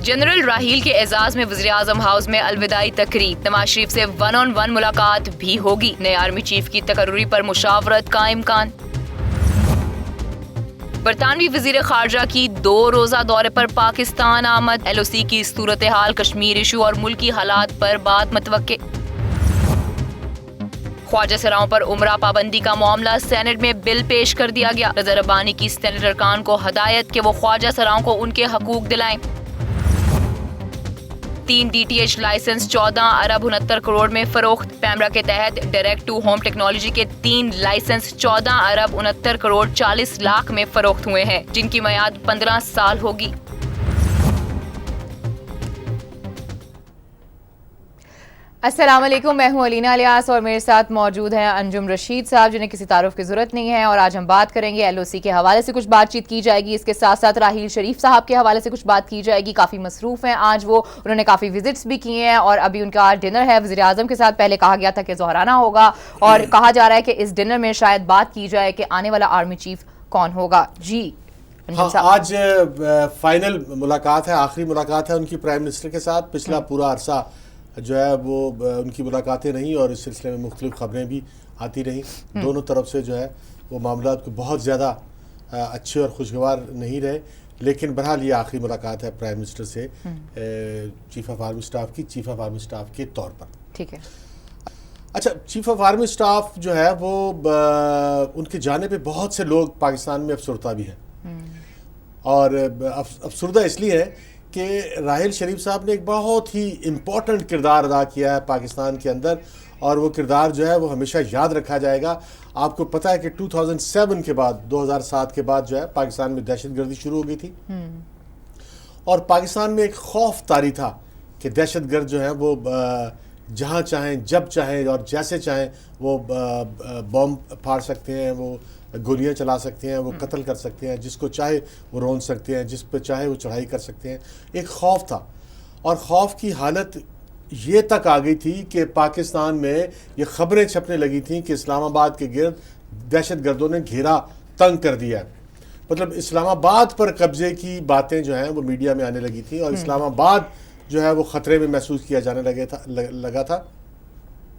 General Raheel کے اعزاز میں وزیراعظم ہاؤس میں الوداعی تقریب، نواز شریف سے 1-on-1 ملاقات بھی ہوگی، نئے آرمی چیف کی تقرری پر مشاورت کا امکان۔ برطانوی وزیر خارجہ کی 2 روزہ دورے پر پاکستان آمد، LOC کی صورتحال، کشمیر ایشو اور ملکی حالات پر بات متوقع۔ خواجہ سراؤں پر عمرہ پابندی کا معاملہ، سینٹ میں بل پیش کر دیا گیا، رضا ربانی کی سینٹ ارکان کو ہدایت کہ وہ خواجہ سراؤں کو ان کے حقوق دلائیں۔ 3 DTH لائسنس 14 ارب 69 کروڑ میں فروخت، پیمرا کے تحت ڈائریکٹ ٹو ہوم ٹیکنالوجی کے 3 لائسنس 14 ارب 69 کروڑ 40 لاکھ میں فروخت ہوئے ہیں، جن کی میعاد 15 سال ہوگی۔ السلام علیکم، میں ہوں علینا الیاس اور میرے ساتھ موجود ہیں انجم رشید صاحب، جنہیں کسی تعارف کی ضرورت نہیں ہے، اور آج ہم بات کریں گے LOC کے حوالے سے کچھ بات چیت کی جائے گی، اس کے ساتھ ساتھ راحیل شریف صاحب کے حوالے سے کچھ بات کی جائے گی۔ کافی مصروف ہیں آج وہ، انہوں نے کافی وزٹس بھی کیے ہیں اور ابھی ان کا ڈنر ہے وزیر اعظم کے ساتھ۔ پہلے کہا گیا تھا کہ ظہرانہ ہوگا اور کہا جا رہا ہے کہ اس ڈنر میں شاید بات کی جائے کہ آنے والا آرمی چیف کون ہوگا۔ جی آج فائنل ملاقات ہے، آخری ملاقات ہے ان کی پرائم منسٹر کے ساتھ۔ پچھلا پورا عرصہ جو ہے وہ ان کی ملاقاتیں رہیں اور اس سلسلے میں مختلف خبریں بھی آتی رہیں، دونوں طرف سے جو ہے وہ معاملات کو بہت زیادہ اچھے اور خوشگوار نہیں رہے، لیکن بہرحال یہ آخری ملاقات ہے پرائم منسٹر سے چیف آف آرمی اسٹاف کی، چیف آف آرمی اسٹاف کے طور پر۔ ٹھیک ہے، اچھا، چیف آف آرمی اسٹاف جو ہے وہ ان کے جانے پہ بہت سے لوگ پاکستان میں افسردہ بھی ہیں، اور افسردہ اس لیے ہے کہ راحیل شریف صاحب نے ایک بہت ہی امپورٹنٹ کردار ادا کیا ہے پاکستان کے اندر، اور وہ کردار جو ہے وہ ہمیشہ یاد رکھا جائے گا۔ آپ کو پتہ ہے کہ 2007 کے بعد، 2007 کے بعد جو ہے پاکستان میں دہشت گردی شروع ہو گئی تھی، اور پاکستان میں ایک خوف طاری تھا کہ دہشت گرد جو ہیں وہ جہاں چاہیں، جب چاہیں اور جیسے چاہیں وہ بم پھاڑ سکتے ہیں، وہ گولیاں چلا سکتے ہیں، وہ قتل کر سکتے ہیں، جس کو چاہے وہ رون سکتے ہیں، جس پہ چاہے وہ چڑھائی کر سکتے ہیں۔ ایک خوف تھا، اور خوف کی حالت یہ تک آ گئی تھی کہ پاکستان میں یہ خبریں چھپنے لگی تھیں کہ اسلام آباد کے گرد دہشت گردوں نے گھیرا تنگ کر دیا ہے، مطلب اسلام آباد پر قبضے کی باتیں جو ہیں وہ میڈیا میں آنے لگی تھیں، اور اسلام آباد جو ہے وہ خطرے میں محسوس کیا جانے لگا تھا،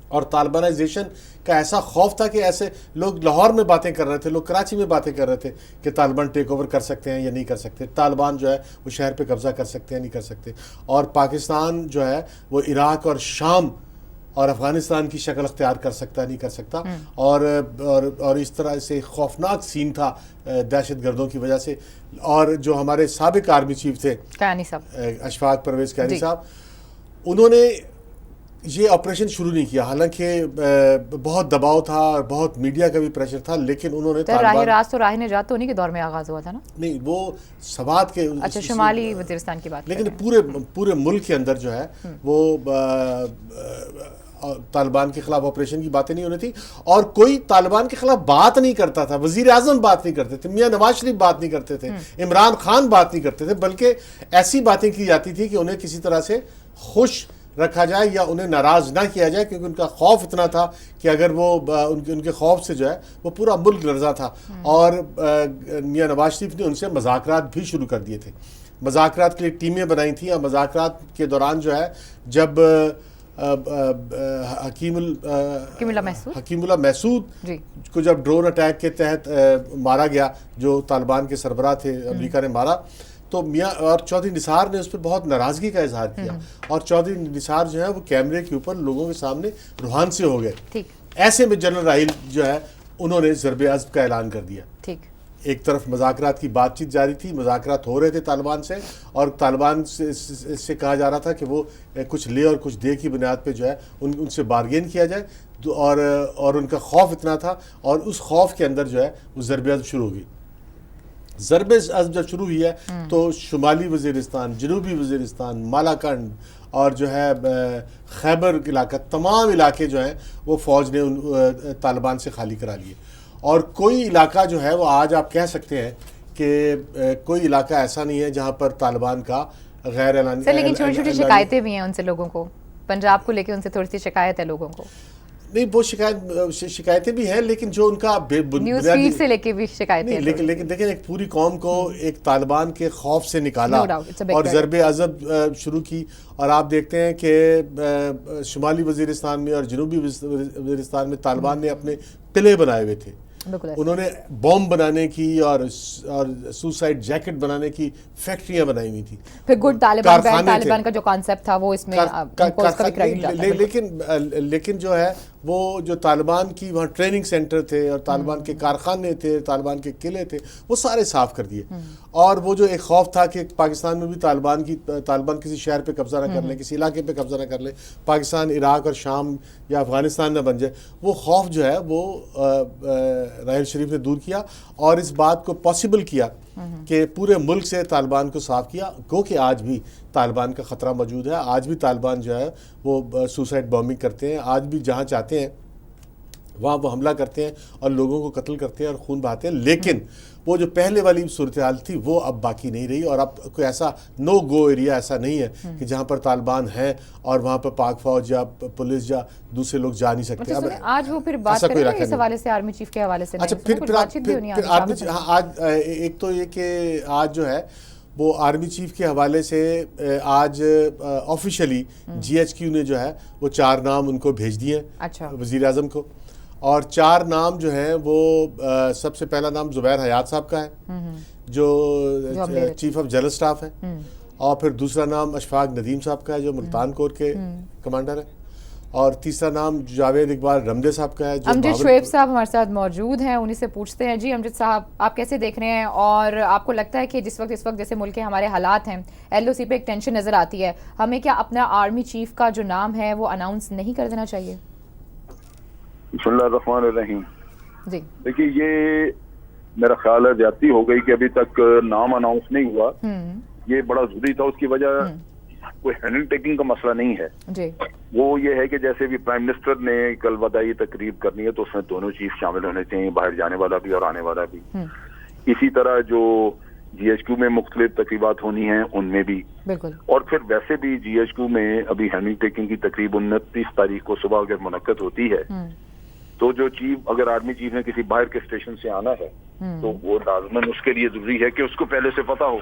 اور طالبانائزیشن کا ایسا خوف تھا کہ ایسے لوگ لاہور میں باتیں کر رہے تھے، لوگ کراچی میں باتیں کر رہے تھے کہ طالبان ٹیک اوور کر سکتے ہیں یا نہیں کر سکتے، طالبان جو ہے وہ شہر پہ قبضہ کر سکتے ہیں نہیں کر سکتے، اور پاکستان جو ہے وہ عراق اور شام اور افغانستان کی شکل اختیار کر سکتا نہیں کر سکتا، اور اس طرح سے خوفناک سین تھا دہشت گردوں کی وجہ سے۔ اور جو ہمارے سابق آرمی چیف تھے اشفاق پرویز کیانی صاحب، انہوں نے یہ آپریشن شروع نہیں کیا، حالانکہ بہت دباؤ تھا اور بہت میڈیا کا بھی پریشر تھا، لیکن انہوں نے راہ راست تو راہ نجات تو انہی کے دور میں آغاز ہوا تھا نا؟ نہیں، وہ سوات کے، اچھا شمالی وزیرستان کی بات، لیکن پورے ملک کے اندر جو ہے وہ طالبان کے خلاف آپریشن کی باتیں نہیں ہو رہی تھی، اور کوئی طالبان کے خلاف بات نہیں کرتا تھا، وزیر اعظم بات نہیں کرتے تھے، میاں نواز شریف بات نہیں کرتے تھے، عمران خان بات نہیں کرتے تھے، بلکہ ایسی باتیں کی جاتی تھی کہ انہیں کسی طرح سے خوش رکھا جائے یا انہیں ناراض نہ کیا جائے، کیونکہ ان کا خوف اتنا تھا کہ اگر وہ ان کے خوف سے جو ہے وہ پورا ملک لرزا تھا، اور میاں نواز شریف نے ان سے مذاکرات بھی شروع کر دیے تھے، مذاکرات کے لیے ٹیمیں بنائی تھیں، اور مذاکرات کے دوران جو ہے جب حکیم اللہ محسود کو جب ڈرون اٹیک کے تحت مارا گیا، جو طالبان کے سربراہ تھے، امریکہ نے مارا، تو میاں اور چودھری نثار نے اس پہ بہت ناراضگی کا اظہار کیا، اور چودھری نثار جو ہے وہ کیمرے کے اوپر لوگوں کے سامنے روحان سے ہو گئے۔ ایسے میں جنرل راحیل جو ہے انہوں نے ضرب عضب کا اعلان کر دیا۔ ایک طرف مذاکرات کی بات چیت جاری تھی، مذاکرات ہو رہے تھے طالبان سے، اور طالبان سے کہا جا رہا تھا کہ وہ کچھ لے اور کچھ دے کی بنیاد پہ جو ہے ان سے بارگین کیا جائے، اور ان کا خوف اتنا تھا، اور اس خوف کے اندر جو ہے وہ ضرب عضب شروع ہو گئی۔ ضرب عضب جب شروع ہوئی ہے تو شمالی وزیرستان، جنوبی وزیرستان، مالاکنڈ اور جو ہے خیبر علاقہ، تمام علاقے جو ہیں وہ فوج نے طالبان سے خالی کرا لیے، اور کوئی علاقہ جو ہے وہ آج آپ کہہ سکتے ہیں کہ کوئی علاقہ ایسا نہیں ہے جہاں پر طالبان کا غیر اعلانی، لیکن چھوٹی چھوٹی شکایتیں بھی ہیں ان سے لوگوں کو، پنجاب کو لے کے ان سے تھوڑی سی شکایت ہے لوگوں کو۔ نہیں وہ شکایتیں بھی ہیں لیکن جو ان کا نیوز فیڈ سے لے کے بھی شکایتیں لیکن دیکھیں ایک پوری قوم کو ایک طالبان کے خوف سے نکالا اور ضرب عضب شروع کی. اور آپ دیکھتے ہیں کہ شمالی وزیرستان میں اور جنوبی وزیرستان میں طالبان نے اپنے قلعے بنائے ہوئے تھے, انہوں نے بوم بنانے کی اور سوسائڈ جیکٹ بنانے کی فیکٹریاں بنائی ہوئی تھیں. پھر گڈ طالبان کا جو کانسیپٹ تھا وہ اس میں لیکن جو ہے وہ جو طالبان کی وہاں ٹریننگ سینٹر تھے اور طالبان کے کارخانے تھے, طالبان کے قلعے تھے, وہ سارے صاف کر دیے. اور وہ جو ایک خوف تھا کہ پاکستان میں بھی طالبان کسی شہر پہ قبضہ نہ کر لیں, کسی علاقے پہ قبضہ نہ کر لیں, پاکستان عراق اور شام یا افغانستان نہ بن جائے, وہ خوف جو ہے وہ راحیل شریف نے دور کیا اور اس بات کو پاسبل کیا کہ پورے ملک سے طالبان کو صاف کیا. گو کہ آج بھی طالبان کا خطرہ موجود ہے, آج بھی طالبان جو ہے وہ سوسائڈ بامبنگ کرتے ہیں, آج بھی جہاں چاہتے ہیں وہاں وہ حملہ کرتے ہیں اور لوگوں کو قتل کرتے ہیں اور خون بہاتے ہیں. لیکن وہ جو پہلے والی صورتحال تھی وہ اب باقی نہیں رہی, اور اب کوئی ایسا نو گو ایریا ایسا نہیں ہے کہ جہاں پر طالبان ہیں اور وہاں پر پاک فوج یا پولیس یا دوسرے لوگ جا نہیں سکتے. آج وہ پھر بات کریں گے اس حوالے سے, آرمی چیف کے حوالے سے. اچھا پھر آج ایک تو یہ کہ آج جو ہے وہ آرمی چیف کے حوالے سے آج آفیشلی جی ایچ کیو نے جو ہے وہ 4 نام ان کو بھیج دیے وزیر اعظم کو, اور 4 نام جو ہیں وہ سب سے پہلا نام زبیر حیات صاحب کا ہے جو چیف آف جنرل سٹاف ہے, اور پھر دوسرا نام اشفاق ندیم صاحب کا ہے جو ملتان کور کے کمانڈر ہے, اور تیسرا نام جاوید اقبال رمدے صاحب کا ہے. امجد شعیب صاحب ہمارے ساتھ موجود ہیں, انہیں سے پوچھتے ہیں. جی امجد صاحب, آپ کیسے دیکھ رہے ہیں اور آپ کو لگتا ہے کہ اس وقت جیسے ملک کے ہمارے حالات ہیں, ایل او سی پہ ایک ٹینشن نظر آتی ہے, ہمیں کیا اپنا آرمی چیف کا جو نام ہے وہ اناؤنس نہیں کر دینا چاہیے؟ بسم اللہ الرحمن الرحیم. جی دیکھیے یہ میرا خیال ہے زیادتی ہو گئی کہ ابھی تک نام اناؤنس نہیں ہوا. یہ بڑا ضروری تھا, اس کی وجہ کوئی ہینڈل ٹیکنگ کا مسئلہ نہیں ہے. جی وہ یہ ہے کہ جیسے بھی پرائم منسٹر نے کل وداعی تقریب کرنی ہے تو اس میں دونوں چیف شامل ہونے چاہیے, باہر جانے والا بھی اور آنے والا بھی. اسی طرح جو جی ایچ کیو میں مختلف تقریبات ہونی ہیں ان میں بھی بالکل, اور پھر ویسے بھی جی ایچ کیو میں ابھی ہینڈل ٹیکنگ کی تقریب 29 تاریخ کو صبح اگر منعقد ہوتی ہے تو جو چیف اگر آرمی چیف نے کسی باہر کے اسٹیشن سے آنا ہے تو وہ لازماً اس کے لیے ضروری ہے کہ اس کو پہلے سے پتا ہو.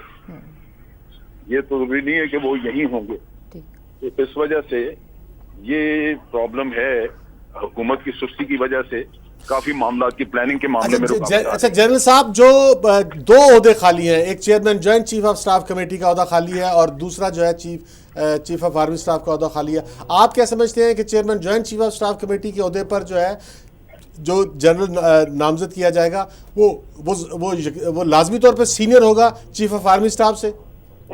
یہ تو ضروری نہیں ہے کہ وہ یہیں ہوں گے. تو اس وجہ سے یہ پرابلم ہے, حکومت کی سستی کی وجہ سے کافی معاملات کی پلاننگ کے معاملے میں رکاوٹ. اچھا جنرل صاحب, جو 2 عہدے خالی ہیں, ایک chairman joint chief of staff committee کا عہدہ خالی ہے اور دوسرا جو ہے چیف آف آرمی سٹاف کا عہدہ خالی ہے. آپ کیا سمجھتے ہیں کہ chairman joint chief of staff committee کے عہدے پر جو ہے جو جنرل نامزد کیا جائے گا وہ لازمی طور پر سینئر ہوگا چیف آف آرمی سٹاف سے؟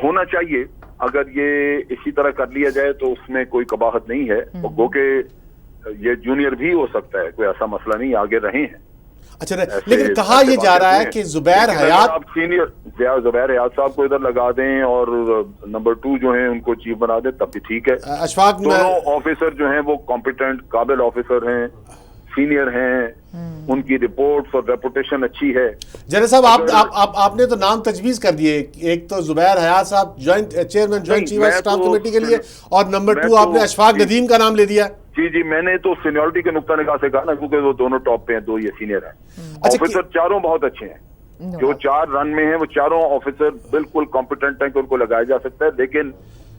ہونا چاہیے. اگر یہ اسی طرح کر لیا جائے تو اس میں کوئی قباحت نہیں ہے, گو کہ یہ جونیئر بھی ہو سکتا ہے, کوئی ایسا مسئلہ نہیں, آگے رہے ہیں. اچھا لیکن کہا یہ جا رہا ہے کہ زبیر حیات, آپ سینئر زبیر حیات صاحب کو ادھر لگا دیں اور نمبر 2 جو ہیں ان کو چیف بنا دیں تب بھی ٹھیک ہے. اشفاق دونوں آفیسر جو ہیں وہ کمپیٹنٹ قابل آفیسر ہیں, سینئر ہیں, ان کی رپورٹس اور ریپوٹیشن اچھی ہے. جنرل صاحب آپ نے تو نام تجویز کر دیے, ایک تو زبیر حیات صاحب chairman joint chief of staff committee کے لیے, اور نمبر 2 آپ نے اشفاق ندیم کا نام لے دیا. جی میں نے تو سینیورٹی کے نقطہ نگاہ سے کہا نا, کیونکہ وہ دونوں ٹاپ پہ ہیں, 2 یہ سینئر ہیں. آفیسر چاروں بہت اچھے ہیں, جو 4 رن میں ہیں وہ چاروں آفیسر بالکل کمپیٹنٹ ہیں کہ ان کو لگایا جا سکتا ہے. لیکن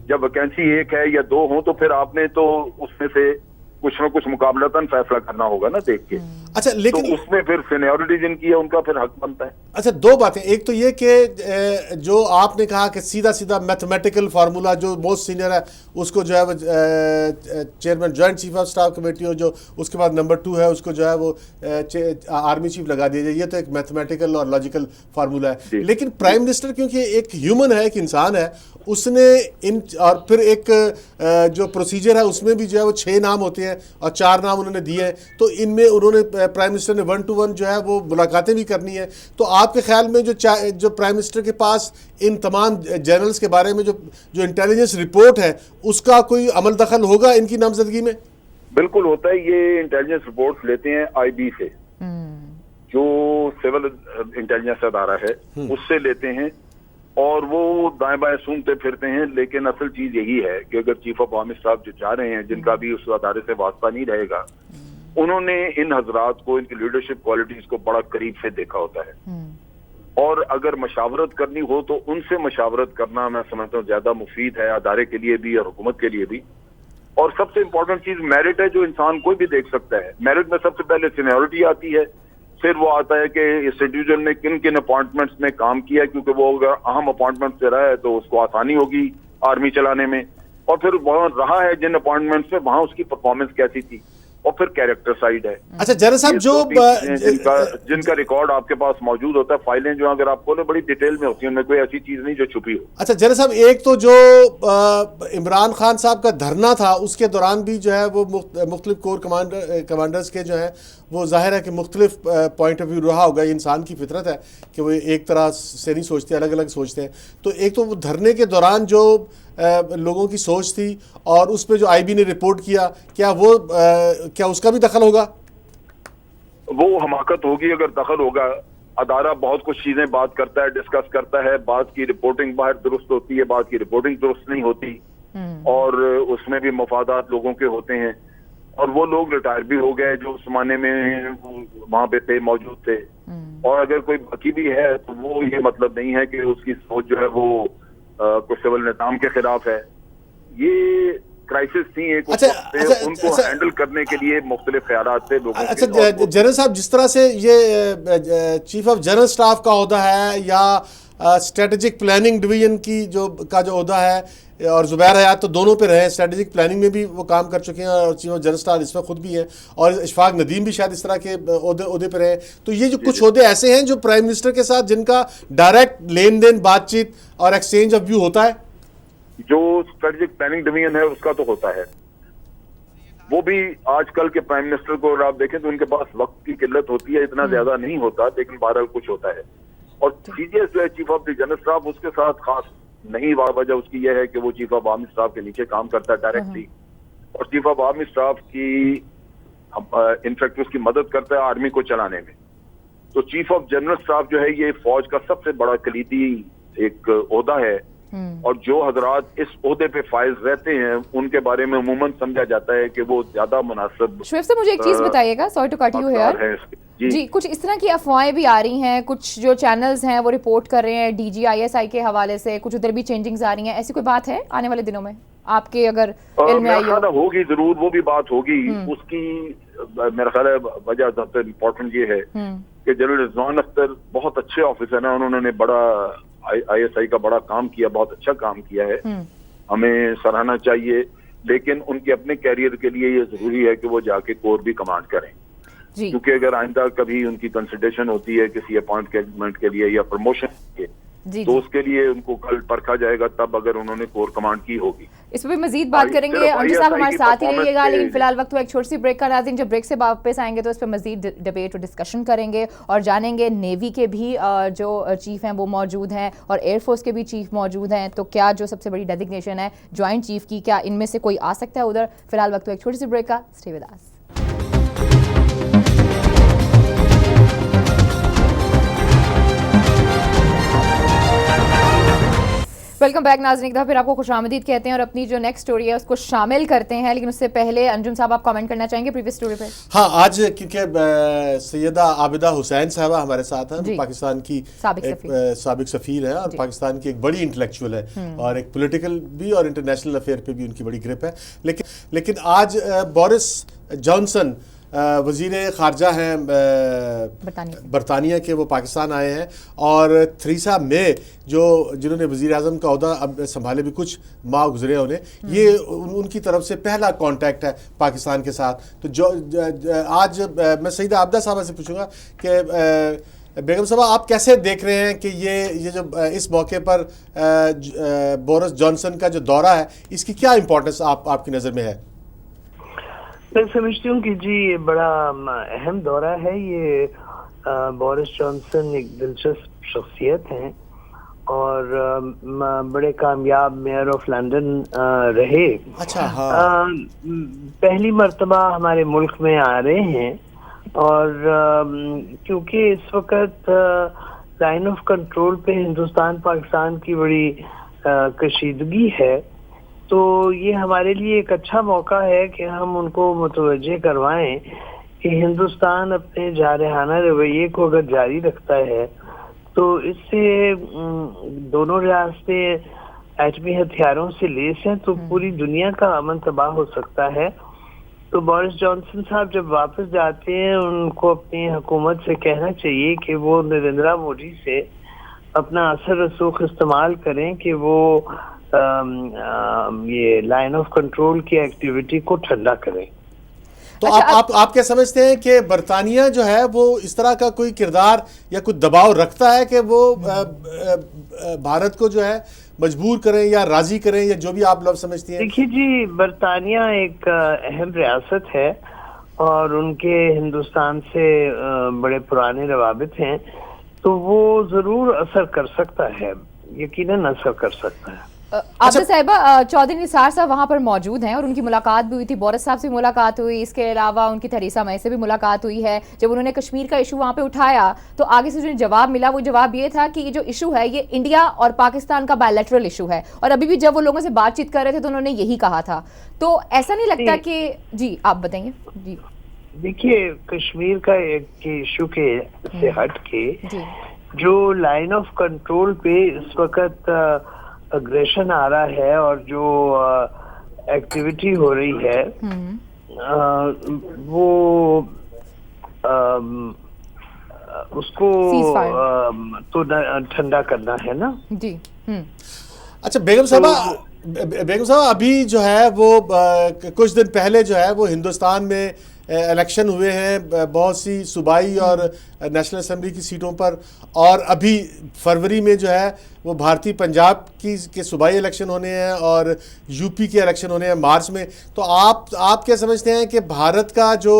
جب ویکینسی 1 ہے یا 2 ہوں تو پھر آپ نے تو اس میں سے کچھ نہ کچھ مقابلتاً فیصلہ کرنا ہوگا نا دیکھ کے. اچھا لیکن اس میں پھر سینیورٹی جن کی ہے ان کا پھر حق بنتا ہے. اچھا 2 باتیں, ایک تو یہ کہ جو آپ نے کہا کہ سیدھا میتھمیٹیکل فارمولا جو موسٹ سینئر ہے اس کو جو ہے وہ chairman joint chief of staff committee, اور جو اس کے بعد نمبر 2 ہے اس کو جو ہے وہ آرمی چیف لگا دیا جائے, یہ تو ایک میتھمیٹیکل اور لاجیکل فارمولا ہے. لیکن پرائم منسٹر کیونکہ ایک ہیومن ہے, ایک انسان ہے, اس نے اور پھر ایک جو پروسیجر ہے اس میں بھی جو ہے وہ 6 نام ہوتے ہیں اور 4 نام انہوں نے دیے ہیں, تو ان میں انہوں نے پرائم منسٹر نے 1 to 1 جو ہے وہ ملاقاتیں بھی کرنی ہے. تو آپ کے خیال میں جو پرائم منسٹر کے پاس ان تمام جنرلز کے بارے میں جو انٹیلیجنس رپورٹ ہے اس کا کوئی عمل دخل ہوگا ان کی نامزدگی میں؟ بالکل ہوتا ہے. یہ انٹیلیجنس رپورٹ لیتے ہیں آئی بی سے, جو سول انٹیلیجنس ادارہ ہے اس سے لیتے ہیں, اور وہ دائیں بائیں سونگتے پھرتے ہیں. لیکن اصل چیز یہی ہے کہ اگر چیف آف آرمی اسٹاف جو چاہ رہے ہیں, جن کا بھی اس ادارے سے واسطہ نہیں رہے گا, انہوں نے ان حضرات کو, ان کی لیڈرشپ کوالٹیز کو بڑا قریب سے دیکھا ہوتا ہے, اور اگر مشاورت کرنی ہو تو ان سے مشاورت کرنا میں سمجھتا ہوں زیادہ مفید ہے ادارے کے لیے بھی اور حکومت کے لیے بھی. اور سب سے امپورٹنٹ چیز میرٹ ہے, جو انسان کوئی بھی دیکھ سکتا ہے. میرٹ میں سب سے پہلے سینیورٹی آتی ہے, پھر وہ آتا ہے کہ اس انڈیویجول نے کن کن اپوائنٹمنٹس میں کام کیا, کیونکہ وہ اگر اہم اپوائنٹمنٹ سے رہا ہے تو اس کو آسانی ہوگی آرمی چلانے میں, اور پھر وہاں رہا ہے جن اپوائنٹمنٹس میں وہاں اس کی پرفارمنس کیسی تھی, اور پھر کیریکٹر سائیڈ ہے. اچھا جنرل صاحب, جو جن کا ریکارڈ آپ کے پاس موجود ہوتا ہے, فائلیں جو اگر آپ کھولیں بڑی ڈیٹیل میں ہوتی ہیں, ان میں کوئی ایسی چیز نہیں جو چھپی ہو. اچھا جنرل صاحب, ایک تو جو عمران خان صاحب کا دھرنا تھا اس کے دوران بھی جو ہے وہ مختلف کور کمانڈرز کے جو ہیں وہ ظاہر ہے کہ مختلف پوائنٹ آف ویو رہا ہوگا. یہ انسان کی فطرت ہے کہ وہ ایک طرح سے نہیں سوچتے, الگ الگ سوچتے ہیں. تو ایک تو وہ دھرنے کے دوران جو لوگوں کی سوچ تھی, اور اس پہ جو آئی بی نے رپورٹ کیا, کیا اس کا بھی دخل ہوگا؟ وہ حماقت ہوگی اگر دخل ہوگا. ادارہ بہت کچھ چیزیں بات کرتا ہے, ڈسکس کرتا ہے, بعض کی رپورٹنگ باہر درست ہوتی ہے, بعض کی رپورٹنگ درست نہیں ہوتی, اور اس میں بھی مفادات لوگوں کے ہوتے ہیں, اور وہ لوگ ریٹائر بھی ہو گئے جو اس زمانے میں وہاں پہ تھے, موجود تھے. اور اگر کوئی باقی بھی ہے تو وہ یہ مطلب نہیں ہے کہ اس کی سوچ جو ہے وہ کچھ سول نظام کے خلاف ہے. یہ کرائسس تھی ایک, ان کو ہینڈل کرنے کے لیے مختلف خیالات تھے لوگوں کے. اچھا جنرل صاحب, جس طرح سے یہ چیف آف جنرل اسٹاف کا عہدہ ہے یا اسٹریٹجک پلاننگ ڈویژن کی جو عہدہ ہے, اور زبیر حیات تو دونوں پہ رہے, اسٹریٹجک پلاننگ میں بھی وہ کام کر چکے ہیں, اور چیف آف جنرل اسٹاف اس وقت خود بھی ہیں, اور اشفاق ندیم بھی شاید اس طرح کے عہدے پہ رہے. تو یہ جو کچھ عہدے ایسے ہیں جو پرائم منسٹر کے ساتھ جن کا ڈائریکٹ لین دین, بات چیت اور ایکسچینج آف ویو ہوتا ہے. جو اسٹریٹجک پلاننگ ڈویژن ہے اس کا تو ہوتا ہے, وہ بھی آج کل کے پرائم منسٹر کو اگر آپ دیکھیں تو ان کے پاس وقت کی قلت ہوتی ہے, اتنا زیادہ نہیں ہوتا, لیکن بہرحال کچھ ہوتا ہے. اور سی جی ایس جو ہے chief of the general staff, اس کے ساتھ خاص نہیں, وجہ اس کی یہ ہے کہ وہ چیف آف آرمی اسٹاف کے نیچے کام کرتا ہے ڈائریکٹلی, اور چیف آف آرمی اسٹاف کی انفیکٹ اس کی مدد کرتا ہے آرمی کو چلانے میں. تو چیف آف جنرل اسٹاف جو ہے یہ فوج کا سب سے بڑا کلیدی ایک عہدہ ہے, اور جو حضرات اس عہدے پہ فائز رہتے ہیں ان کے بارے میں عموماً سمجھا جاتا ہے کہ وہ زیادہ مناسب. شعیب سے مجھے ایک چیز بتائیے گا, sorry to cut you here. جی, کچھ اس طرح کی افواہیں بھی آ رہی ہیں, کچھ جو چینلز ہیں وہ رپورٹ کر رہے ہیں D G I S I کے حوالے سے, کچھ ادھر بھی چینجنگز آ رہی ہیں, ایسی کوئی بات ہے آنے والے دنوں میں آپ کے اگر علم میں آئی ہو؟ ہوگی ضرور, وہ بھی بات ہوگی. اس کی میرا خیال ہے وجہ سب سے امپورٹنٹ یہ ہے کہ جنرل رضوان اختر بہت اچھے آفیسر ہیں, انہوں نے بڑا آئی ایس آئی کا بڑا کام کیا, بہت اچھا کام کیا ہے, ہمیں سراہنا چاہیے. لیکن ان کے اپنے کیریئر کے لیے یہ ضروری ہے کہ وہ جا کے کور بھی کمانڈ کریں, کیونکہ اگر آئندہ کبھی ان کی کنسیڈریشن ہوتی ہے کسی اپوائنٹمنٹ کے لیے یا پروموشن کے, تو اس کے لیے ان کو کل پرکھا جائے گا تب اگر انہوں نے کور کمانڈ کی ہوگی. اس پہ بھی مزید بات کریں گے. انجو صاحب ہمارے ساتھ ہی رہیے گا, لیکن فی الحال وقت ہوا ایک چھوٹی سی بریک کا. ناظرین, جب بریک سے واپس آئیں گے تو اس پہ مزید ڈبیٹ اور ڈسکشن کریں گے, اور جانیں گے نیوی کے بھی جو چیف ہیں وہ موجود ہیں, اور ایئر فورس کے بھی چیف موجود ہیں, تو کیا جو سب سے بڑی ڈیزگنیشن ہے جوائنٹ چیف کی, کیا ان میں سے کوئی آ سکتا ہے ادھر. فی الحال وقت ہوا ایک چھوٹی سی بریک کا. Stay with us. Welcome back ناظرین, ایک دفعہ پھر آپ کو خوش آمدید کہتے ہیں, اور اپنی جو نیکسٹ سٹوری ہے اس کو شامل کرتے ہیں. لیکن اس سے پہلے انجم صاحب آپ کامنٹ کرنا چاہیں گے پریویس سٹوری پہ؟ ہاں, آج کیونکہ سیدہ عابدہ حسین صاحبہ ہمارے ساتھ ہیں, پاکستان کی سابق سفیر ہیں, اور پاکستان کی ایک بڑی انٹلیکچوئل ہے, اور ایک پولیٹیکل بھی اور انٹرنیشنل افیئر پہ بھی ان کی بڑی گرپ ہے. لیکن آج بورس جانسن وزیر خارجہ ہیں برطانیہ کے, وہ پاکستان آئے ہیں, اور تھریسا مے جنہوں نے وزیر اعظم کا عہدہ اب سنبھالے بھی کچھ ماہ گزرے انہیں, یہ ان کی طرف سے پہلا کانٹیکٹ ہے پاکستان کے ساتھ. تو آج میں سیدہ عابدہ صاحبہ سے پوچھوں گا کہ بیگم صاحبہ آپ کیسے دیکھ رہے ہیں کہ یہ جو اس موقع پر بورس جانسن کا جو دورہ ہے اس کی کیا امپورٹنس آپ کی نظر میں ہے؟ میں سمجھتی ہوں کہ جی یہ بڑا اہم دورہ ہے. یہ بورس جانسن ایک دلچسپ شخصیت ہیں اور بڑے کامیاب میئر آف لندن رہے. اچھا, پہلی مرتبہ ہمارے ملک میں آ رہے ہیں, اور کیونکہ اس وقت لائن آف کنٹرول پہ ہندوستان پاکستان کی بڑی کشیدگی ہے, تو یہ ہمارے لیے ایک اچھا موقع ہے کہ ہم ان کو متوجہ کروائیں کہ ہندوستان اپنے جارحانہ رویے کو اگر جاری رکھتا ہے تو اس سے دونوں ریاستیں ایٹمی ہتھیاروں سے لیس ہیں تو پوری دنیا کا امن تباہ ہو سکتا ہے. تو بورس جانسن صاحب جب واپس جاتے ہیں ان کو اپنی حکومت سے کہنا چاہیے کہ وہ نریندرا مودی سے اپنا اثر رسوخ استعمال کریں کہ وہ یہ لائن آف کنٹرول کی ایکٹیویٹی کو ٹھنڈا کریں. تو آپ کیا سمجھتے ہیں کہ برطانیہ جو ہے وہ اس طرح کا کوئی کردار یا کوئی دباؤ رکھتا ہے کہ وہ بھارت کو جو ہے مجبور کریں یا راضی کریں یا جو بھی آپ لوگ سمجھتی ہیں؟ دیکھیے جی، برطانیہ ایک اہم ریاست ہے اور ان کے ہندوستان سے بڑے پرانے روابط ہیں، تو وہ ضرور اثر کر سکتا ہے، یقیناً اثر کر سکتا ہے. عابدہ صاحبہ، چودھری نثار صاحب وہاں پر موجود ہیں اور ان کی ملاقات بھی ہوئی تھی، بورس صاحب سے ملاقات ہوئی، اس کے علاوہ ان کی تھریسا مے سے بھی ملاقات ہوئی ہے. جب انہوں نے کشمیر کا ایشو وہاں پہ اٹھایا تو آگے سے جو جواب ملا وہ جواب یہ تھا کہ یہ جو ایشو ہے یہ انڈیا اور پاکستان کا بائیلیٹرل ایشو ہے، اور ابھی بھی جب وہ لوگوں سے بات چیت کر رہے تھے تو انہوں نے یہی کہا تھا. تو ایسا نہیں لگتا کہ جی آپ بتائیں گے؟ جی دیکھیے، کشمیر کا ایک ایشو کے سے ہٹ کے جو لائن آف کنٹرول پہ اس وقت اگریشن آ رہا ہے اور جو ایکٹیویٹی ہو رہی ہے وہ اس کو تو ٹھنڈا کرنا ہے نا. جی اچھا بیگم صاحبہ ابھی جو ہے وہ کچھ دن پہلے جو ہے وہ ہندوستان میں الیکشن ہوئے ہیں بہت سی صوبائی اور نیشنل اسمبلی کی سیٹوں پر، اور ابھی فروری میں جو ہے وہ بھارتی پنجاب کے صوبائی الیکشن ہونے ہیں اور یو پی کے الیکشن ہونے ہیں مارچ میں. تو آپ کیا سمجھتے ہیں کہ بھارت کا جو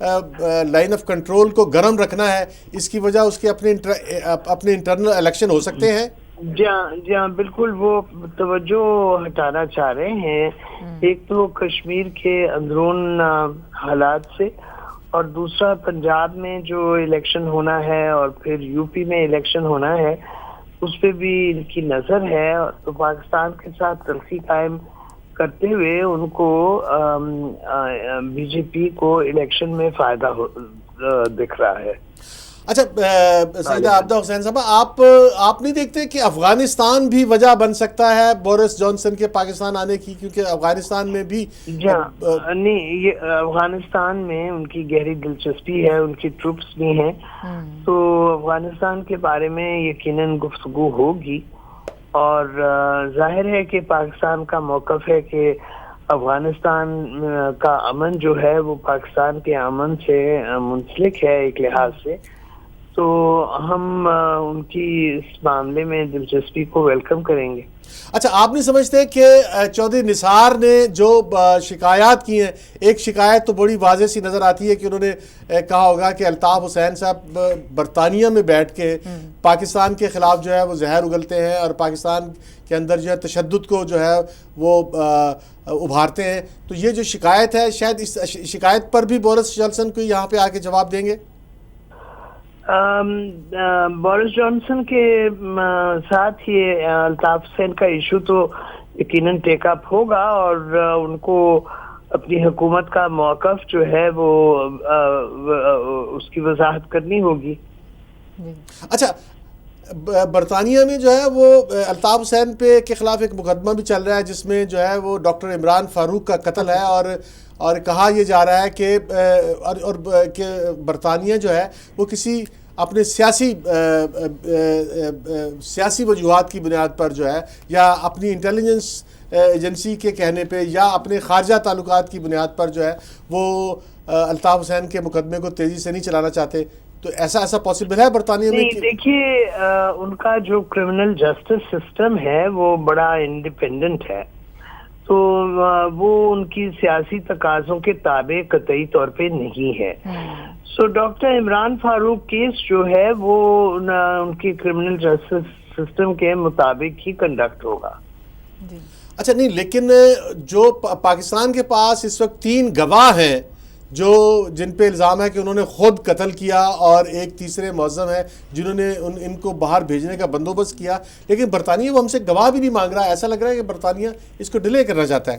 لائن آف کنٹرول کو گرم رکھنا ہے اس کی وجہ اس کے اپنے انٹرنل الیکشن ہو سکتے ہیں؟ جی ہاں بالکل، وہ توجہ ہٹانا چاہ رہے ہیں، ایک تو کشمیر کے اندرون حالات سے، اور دوسرا پنجاب میں جو الیکشن ہونا ہے اور پھر یو پی میں الیکشن ہونا ہے اس پہ بھی ان کی نظر ہے. تو پاکستان کے ساتھ تلخی قائم کرتے ہوئے ان کو بی جے پی کو الیکشن میں فائدہ دکھ رہا ہے. اچھا سیدہ عابدہ حسین صاحبہ، آپ نہیں دیکھتے کہ افغانستان بھی وجہ بن سکتا ہے بورس جانسن کے پاکستان آنے کی، کیونکہ افغانستان میں بھی نہیں، یہ افغانستان میں ان کی گہری دلچسپی ہے، ان کی ٹروپس بھی ہیں، تو افغانستان کے بارے میں یقیناً گفتگو ہوگی. اور ظاہر ہے کہ پاکستان کا موقف ہے کہ افغانستان کا امن جو ہے وہ پاکستان کے امن سے منسلک ہے ایک لحاظ سے، تو ہم ان کی اس معاملے میں دلچسپی کو ویلکم کریں گے. اچھا آپ نہیں سمجھتے کہ چودھری نثار نے جو شکایات کی ہیں، ایک شکایت تو بڑی واضح سی نظر آتی ہے کہ انہوں نے کہا ہوگا کہ الطاف حسین صاحب برطانیہ میں بیٹھ کے پاکستان کے خلاف جو ہے وہ زہر اگلتے ہیں اور پاکستان کے اندر جو ہے تشدد کو جو ہے وہ ابھارتے ہیں. تو یہ جو شکایت ہے شاید اس شکایت پر بھی بورس جانسن کو یہاں پہ آ کے جواب دیں گے. بورس جانسن کے ساتھ یہ الطاف حسین کا ایشو تو یقیناً ٹیک اپ ہوگا اور ان کو اپنی حکومت کا موقف جو ہے وہ اس کی وضاحت کرنی ہوگی. اچھا برطانیہ میں جو ہے وہ الطاف حسین کے خلاف ایک مقدمہ بھی چل رہا ہے جس میں جو ہے وہ ڈاکٹر عمران فاروق کا قتل ہے، اور کہا یہ جا رہا ہے کہ کہ برطانیہ جو ہے وہ کسی اپنے سیاسی وجوہات کی بنیاد پر جو ہے یا اپنی انٹیلیجنس ایجنسی کے کہنے پہ یا اپنے خارجہ تعلقات کی بنیاد پر جو ہے وہ الطاف حسین کے مقدمے کو تیزی سے نہیں چلانا چاہتے. تو ایسا پاسبل ہے برطانیہ میں؟ دیکھیے ان کا جو کرمنل جسٹس سسٹم ہے وہ بڑا انڈیپینڈنٹ ہے، تو وہ ان کی سیاسی تقاضوں کے تابع قطعی طور پہ نہیں ہے. سو ڈاکٹر عمران فاروق کیس جو ہے وہ ان کی کرمنل جسٹس سسٹم کے مطابق ہی کنڈکٹ ہوگا. اچھا نہیں، لیکن جو پاکستان کے پاس اس وقت 3 گواہ ہیں جن پہ الزام ہے کہ انہوں نے خود قتل کیا اور ایک تیسرے معظم ہے جنہوں نے ان کو باہر بھیجنے کا بندوبست کیا، لیکن برطانیہ وہ ہم سے گواہ بھی نہیں مانگ رہا. ایسا لگ رہا ہے کہ برطانیہ اس کو ڈیلے کرنا چاہتا ہے.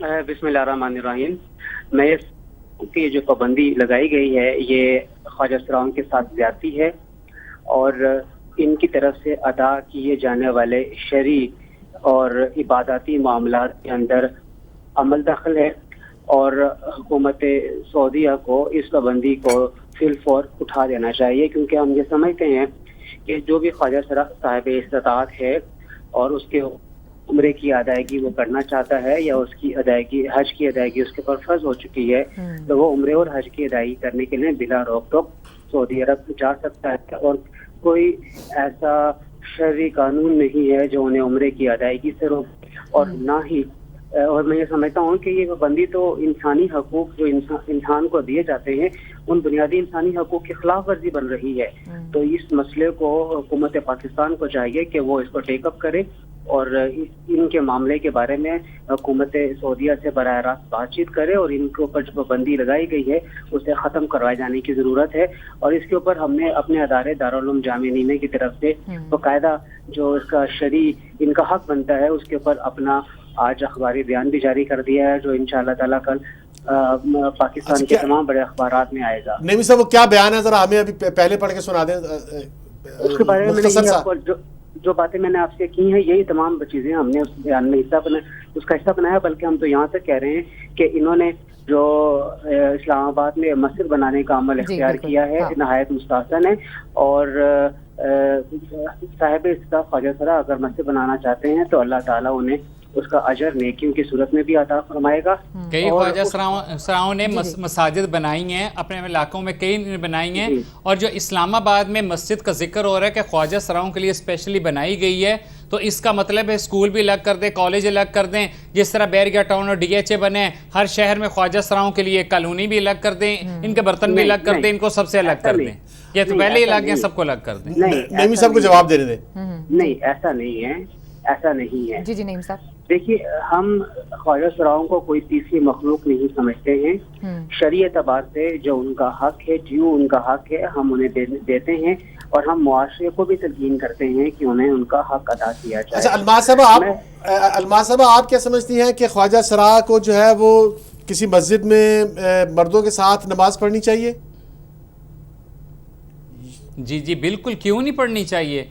بسم اللہ الرحمن الرحیم. میں کہ جو پابندی لگائی گئی ہے یہ خواجہ سراؤں کے ساتھ زیادتی ہے اور ان کی طرف سے ادا کیے جانے والے شرعی اور عباداتی معاملات کے اندر عمل دخل ہے اور حکومت سعودیہ کو اس پابندی کو فی الفور اٹھا دینا چاہیے، کیونکہ ہم یہ سمجھتے ہیں کہ جو بھی خواجہ سرا صاحب استطاعت ہے اور اس کے عمرے کی ادائیگی وہ کرنا چاہتا ہے یا اس کی ادائیگی حج کی ادائیگی اس کے پر فرض ہو چکی ہے تو وہ عمرے اور حج کی ادائیگی کرنے کے لیے بلا روک ٹوک سعودی عرب جا سکتا ہے اور کوئی ایسا شرعی قانون نہیں ہے جو انہیں عمرے کی ادائیگی سے روکے اور نہ ہی اور میں یہ سمجھتا ہوں کہ یہ پابندی تو انسانی حقوق جو انسان کو دیے جاتے ہیں ان بنیادی انسانی حقوق کی خلاف ورزی بن رہی ہے. تو اس مسئلے کو حکومت پاکستان کو چاہیے کہ وہ اس کو ٹیک اپ کرے اور ان کے معاملے کے بارے میں حکومت سعودیہ سے براہ راست بات چیت کرے اور ان کے اوپر جو پابندی لگائی گئی ہے اسے ختم کروائے جانے کی ضرورت ہے. اور اس کے اوپر ہم نے اپنے ادارے دارالعلوم جامعہ نیمہ کی طرف سے باقاعدہ جو اس کا شرعی ان کا حق بنتا ہے اس کے اوپر اپنا آج اخباری بیان بھی جاری کر دیا ہے جو انشاءاللہ تعالیٰ کل پاکستان کے تمام بڑے اخبارات میں آئے گا. نیمی صاحب وہ کیا بیان ہے ذرا ہمیں ابھی پہلے پڑھ کے سنا دیں اس کے بارے میں. جو باتیں میں نے آپ سے کی ہیں یہی تمام چیزیں ہم نے اس بیان میں اس کا حصہ بنایا، بلکہ ہم تو یہاں تک کہہ رہے ہیں کہ انہوں نے جو اسلام آباد میں مسجد بنانے کا عمل اختیار کیا ہے نہایت مستحسن ہے اور صاحب استطاعت خواجہ سرا اگر مسجد بنانا چاہتے ہیں تو اللہ تعالیٰ انہیں اس کا اجر نیکیوں کی صورت میں بھی عطا فرمائے گا. کئی خواجہ سراؤں نے مساجد بنائی ہیں اپنے علاقوں میں، کئی بنائی ہیں اور جو اسلام آباد میں مسجد کا ذکر ہو رہا ہے کہ خواجہ سراؤں کے لیے اسپیشلی بنائی گئی ہے تو اس کا مطلب ہے اسکول بھی الگ کر دیں، کالج الگ کر دیں، جس طرح بیرگیا ٹاؤن اور ڈی ایچ اے بنے ہر شہر میں خواجہ سراؤں کے لیے کالونی بھی الگ کر دیں، ان کے برتن بھی الگ کر دیں، ان کو سب سے الگ کر دیں. یہ تو پہلے ہی الگ ہیں، سب کو الگ کر دیں. نیمی صاحب کو جواب دینے دیں. نہیں ایسا نہیں ہے، ایسا نہیں ہے. جی نیمی صاحب دیکھیے ہم خواجہ سراؤں کو کوئی تیسری مخلوق نہیں سمجھتے ہیں. شرعی اعتبار سے جو ان کا حق ہے ڈیو ان کا حق ہے ہم انہیں دیتے ہیں اور ہم معاشرے کو بھی تلقین کرتے ہیں کہ انہیں ان کا حق ادا کیا جائے. اچھا الماس صاحب آپ کیا سمجھتی ہیں کہ خواجہ سرا کو جو ہے وہ کسی مسجد میں مردوں کے ساتھ نماز پڑھنی چاہیے؟ جی بالکل، کیوں نہیں پڑھنی چاہیے.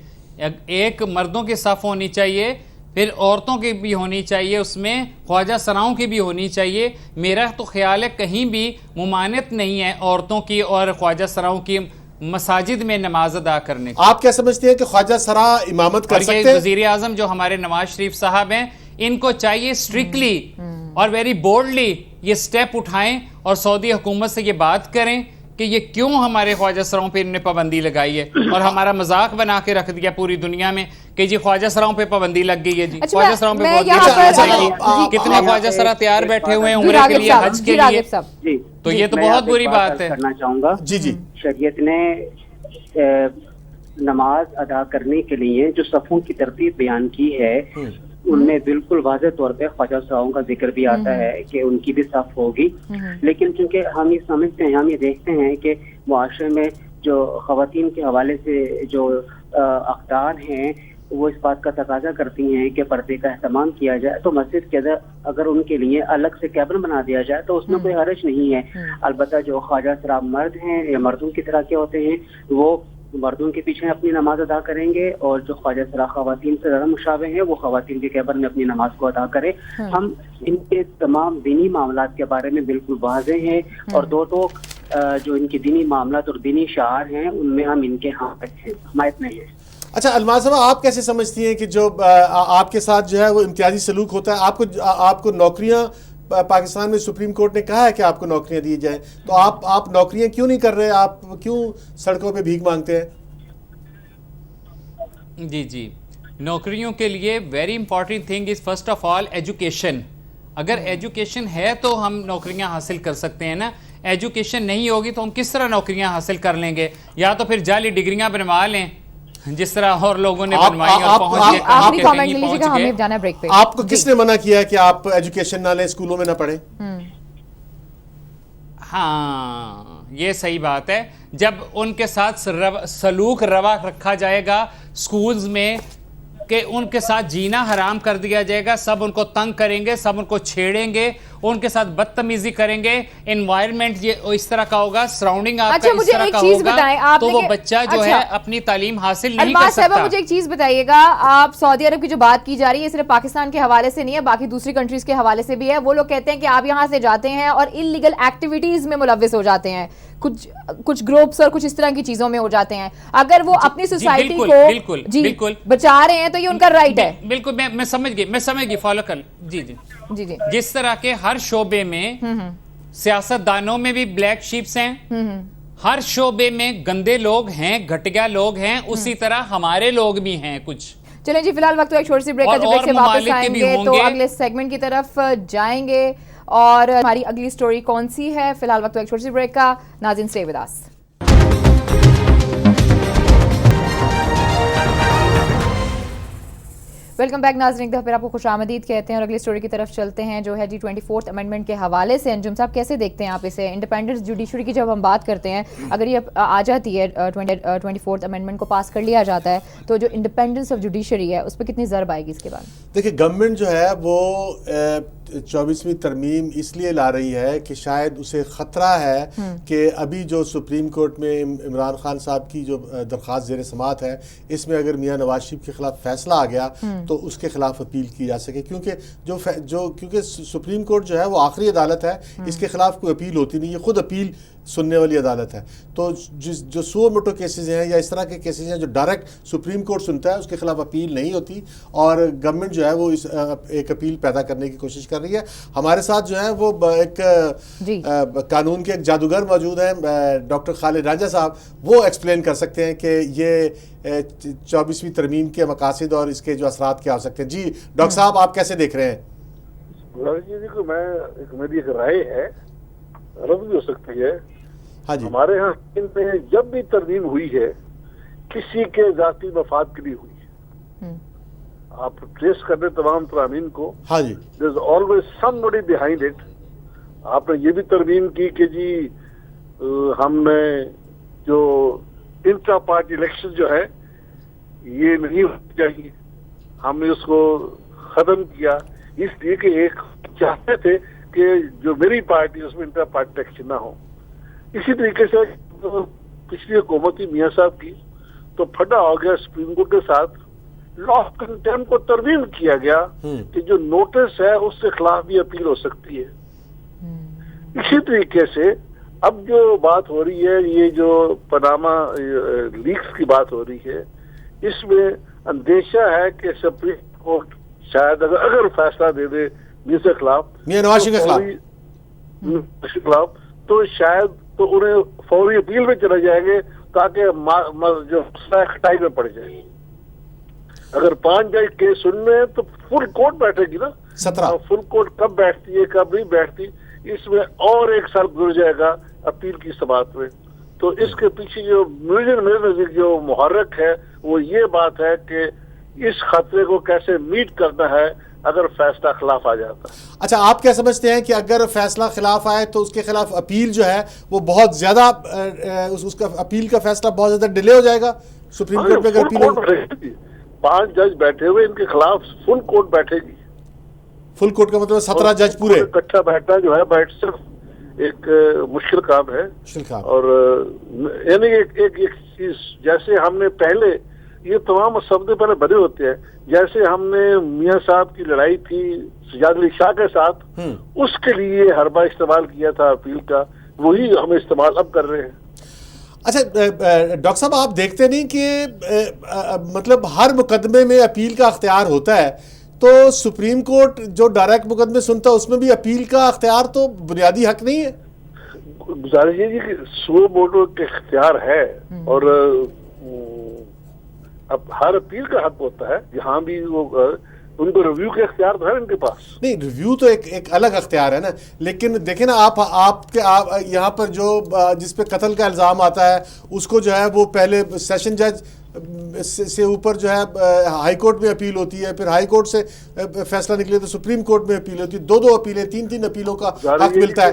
ایک مردوں کی صف ہونی چاہیے، پھر عورتوں کی بھی ہونی چاہیے، اس میں خواجہ سراؤں کی بھی ہونی چاہیے. میرا تو خیال ہے کہیں بھی ممانعت نہیں ہے عورتوں کی اور خواجہ سراؤں کی مساجد میں نماز ادا کرنے کی. آپ کیا سمجھتے ہیں کہ خواجہ سرا امامت کر سکتے ہیں؟ وزیر اعظم جو ہمارے نواز شریف صاحب ہیں ان کو چاہیے اسٹرکٹلی اور ویری بولڈلی یہ سٹیپ اٹھائیں اور سعودی حکومت سے یہ بات کریں کہ یہ کیوں ہمارے خواجہ سراؤں پہ انہوں نے پابندی لگائی ہے اور ہمارا مذاق بنا کے رکھ دیا پوری دنیا میں کہ جی خواجہ سراؤں پہ پابندی لگ گئی ہے. جی خواجہ سراؤں پہ پابندی، کتنے خواجہ سرا تیار بیٹھے ہوئے ہیں عمرے کے لیے، حج کے لیے، تو یہ تو بہت بری بات ہے. کرنا چاہوں گا جی شریعت نے نماز ادا کرنے کے لیے جو صفوں کی ترتیب بیان کی ہے ان میں بالکل واضح طور پہ خواجہ سراؤں کا ذکر بھی آتا ہے کہ ان کی بھی صف ہوگی. لیکن چونکہ ہم یہ سمجھتے ہیں، ہم یہ دیکھتے ہیں کہ معاشرے میں جو خواتین کے حوالے سے جو اقدار ہیں وہ اس بات کا تقاضا کرتی ہیں کہ پردے کا اہتمام کیا جائے تو مسجد کے اگر ان کے لیے الگ سے کیبن بنا دیا جائے تو اس میں کوئی حرج نہیں ہے. البتہ جو خواجہ سرا مرد ہیں یا مردوں کی طرح کے ہوتے ہیں وہ مردوں کے پیچھے اپنی نماز ادا کریں گے اور جو خواجہ سرا خواتین سے زیادہ مشابہ ہیں وہ خواتین کے کیبن میں اپنی نماز کو ادا کریں. ہم ان کے تمام دینی معاملات کے بارے میں بالکل واضح ہیں اور دو ٹوک جو ان کی دینی معاملات اور دینی شعار ہیں ان میں ہم ان کے حمایت میں ہیں. اچھا الماس صاحب آپ کیسے سمجھتی ہیں کہ جو آپ کے ساتھ جو ہے وہ امتیازی سلوک ہوتا ہے، آپ کو نوکریاں پاکستان میں سپریم کورٹ نے کہا ہے کہ آپ کو نوکریاں دی جائیں تو آپ نوکریاں کیوں نہیں کر رہے؟ آپ کیوں سڑکوں پہ بھیک مانگتے ہیں؟ جی نوکریوں کے لیے very important thing is first of all education. اگر ایجوکیشن ہے تو ہم نوکریاں حاصل کر سکتے ہیں نا. ایجوکیشن نہیں ہوگی تو ہم کس طرح نوکریاں حاصل کر لیں گے؟ یا تو پھر جعلی ڈگریاں بنوا لیں جس طرح اور لوگوں نے بنوائی اور پہنچ گئے. آپ کو کس نے منع کیا ہے کہ آپ ایجوکیشن نہ لیں، اسکولوں میں نہ پڑھیں؟ ہاں یہ صحیح بات ہے. جب ان کے ساتھ سلوک روا رکھا جائے گا اسکولز میں کہ ان کے ساتھ جینا حرام کر دیا جائے گا, سب ان کو تنگ کریں گے, سب ان کو چھیڑیں گے, ان کے ساتھ بدتمیزی کریں گے, انوائرمنٹ یہ اس طرح کا ہوگا, سراؤنڈنگ آپ کا اس طرح کا ہوگا, تو وہ بچہ جو ہے اپنی تعلیم حاصل نہیں کر سکتا. مجھے ایک چیز بتائیے گا, آپ سعودی عرب کی جو بات کی جا رہی ہے صرف پاکستان کے حوالے سے نہیں ہے, باقی دوسری کنٹریز کے حوالے سے بھی ہے. وہ لوگ کہتے ہیں کہ آپ یہاں سے جاتے ہیں اور انلیگل ایکٹیویٹیز میں ملوث ہو جاتے ہیں, کچھ گروپس اور کچھ اس طرح کی چیزوں میں ہو جاتے ہیں. اگر وہ اپنی سوسائٹی کو جی بچا رہے ہیں تو یہ ان کا رائٹ ہے. بالکل, میں سمجھ گئی فالو کر. جی جی جی جی, جس طرح کے ہر شعبے میں سیاست دانوں میں بھی بلیک شیپس ہیں, ہر شعبے میں گندے لوگ ہیں, گھٹیا لوگ ہیں, اسی طرح ہمارے لوگ بھی ہیں کچھ. چلیں جی, فی الحال وقت ایک چھوٹی سی بریک ہے, جب بریک سے واپس آئیں گے تو اگلے سیگمنٹ کی طرف جائیں گے اور ہماری اگلی سٹوری کون سی ہے. فی الحال وقت ایک چھوٹی سی بریک کا. ناظرین stay with us. Welcome back ناظرین, ایک دفعہ پھر آپ کو خوش آمدید کہتے ہیں اور اگلی سٹوری کی طرف چلتے ہیں جو ہے جی 24th امینڈمنٹ کے حوالے سے. انجم صاحب کیسے دیکھتے ہیں آپ اسے؟ انڈیپینڈنٹ جوڈیشری کی جب ہم بات کرتے ہیں, اگر یہ آ جاتی ہے 24th امینڈمنٹ کو پاس کر لیا جاتا ہے, تو جو انڈیپینڈنس آف جوڈیشری ہے اس پہ کتنی ضرب آئے گی اس کے بعد؟ دیکھیں, گورنمنٹ جو ہے وہ 24ویں ترمیم اس لیے لا رہی ہے کہ شاید اسے خطرہ ہے کہ ابھی جو سپریم کورٹ میں عمران خان صاحب کی جو درخواست زیر سماعت ہے, اس میں اگر میاں نواز شریف کے خلاف فیصلہ آ گیا تو اس کے خلاف اپیل کی جا سکے, کیونکہ سپریم کورٹ جو ہے وہ آخری عدالت ہے, اس کے خلاف کوئی اپیل ہوتی نہیں, یہ خود اپیل سننے والی عدالت ہے. تو جو سو موٹو کیسز ہیں یا اس طرح کے کیسز ہیں جو ڈائریکٹ سپریم کورٹ سنتا ہے, اس کے خلاف اپیل نہیں ہوتی, اور گورنمنٹ جو ہے وہ ایک اپیل پیدا کرنے کی کوشش کر رہی ہے. ہمارے ساتھ جو ہے وہ ایک قانون کے ایک جادوگر موجود ہیں, ڈاکٹر خالد رانجھا صاحب, وہ ایکسپلین کر سکتے ہیں کہ یہ 24ویں ترمیم کے مقاصد اور اس کے جو اثرات کیا ہو سکتے ہیں. جی ڈاکٹر صاحب, آپ کیسے دیکھ رہے ہیں؟ میری ایک رائے ہے, رد بھی ہو سکتی ہے. ہاں جی, ہمارے ہاں میں جب بھی ترمیم ہوئی ہے کسی کے ذاتی مفاد کے لیے ہوئی ہے. آپ ٹریس کر دیں تمام ترامین کو, ہاں جی, there is always somebody behind it. آپ نے یہ بھی ترمیم کی کہ جی ہم نے جو انٹرا پارٹی الیکشن جو ہے یہ نہیں ہونی چاہیے, ہم نے اس کو ختم کیا اس لیے کہ ایک چاہتے تھے کہ جو میری پارٹی اس میں انٹرا پارٹی الیکشن نہ ہو. اسی طریقے سے پچھلی حکومت تھی میاں صاحب کی, تو پھٹا ہو گیا سپریم کورٹ کے ساتھ, لا آف کنٹیمپٹ کو ترمیم کیا گیا کہ جو نوٹس ہے اس کے خلاف بھی اپیل ہو سکتی ہے. اسی طریقے سے اب جو بات ہو رہی ہے, یہ جو پاناما لیکس کی بات ہو رہی ہے, اس میں اندیشہ ہے کہ سپریم کورٹ شاید اگر فیصلہ دے دے میاں نواز شریف کے خلاف تو شاید تو انہیں فوری اپیل میں چلے جائیں گے تاکہ جو کھٹائی میں پڑ جائے. اگر 5 جج کیس سننے تو فل کورٹ بیٹھے گی نا, 17 فل کورٹ کب بیٹھتی ہے کب نہیں بیٹھتی, اس میں اور 1 سال گزر جائے گا اپیل کی سماعت میں. تو اس کے پیچھے جو میرے نزدیک جو محرک ہے وہ یہ بات ہے کہ اس خطرے کو کیسے میٹ کرنا ہے اگر فیصلہ خلاف آ جاتا ہے. اچھا, آپ کیا سمجھتے ہیں کہ اگر فیصلہ خلاف آئے تو اس کے خلاف اپیل جو ہے وہ بہت زیادہ اس کا اپیل کا فیصلہ بہت زیادہ ڈیلے ہو جائے گا سپریم کورٹ پہ اگر اپیل ہو؟ 5 جج بیٹھے ہوئے, ان کے خلاف فل کورٹ بیٹھے گی. فل کورٹ کا مطلب 17 جج پورے اکٹھا بیٹھنا جو ہے بیٹھ صرف ایک مشکل کام ہے. اور یعنی ایک چیز جیسے ہم نے پہلے یہ تمام مسودے پہلے بنے ہوتے ہیں, جیسے ہم نے میاں صاحب کی لڑائی تھی سجاد علی شاہ کے ساتھ, اس کے لیے حربہ استعمال کیا تھا اپیل کا, وہی ہم استعمال اب کر رہے ہیں. اچھا ڈاکٹر صاحب, آپ دیکھتے نہیں کہ مطلب ہر مقدمے میں اپیل کا اختیار ہوتا ہے, تو سپریم کورٹ جو ڈائریکٹ مقدمے سنتا ہے اس میں بھی اپیل کا اختیار تو بنیادی حق نہیں ہے؟ گزارش یہ کہ سو موٹو کے اختیار ہے, اور اب ہر اپیل کا حق ہوتا ہے, جہاں بھی وہ ان کو ریویو کے اختیار تو ہے ان کے پاس. نہیں, ریویو تو ایک الگ اختیار ہے نا, لیکن دیکھیں نا آپ یہاں پر جو جس پہ قتل کا الزام آتا ہے اس کو جو ہے وہ پہلے سیشن جج سے اوپر جو ہے ہائی کورٹ میں اپیل ہوتی ہے, پھر ہائی کورٹ سے فیصلہ نکلے تو سپریم کورٹ میں اپیل ہوتی ہے, 2 اپیلیں 3 اپیلوں کا حق ملتا ہے.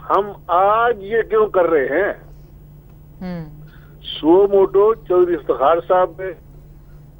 ہم آج یہ کیوں کر رہے ہیں؟ سو موٹو چودھری افتخار صاحب نے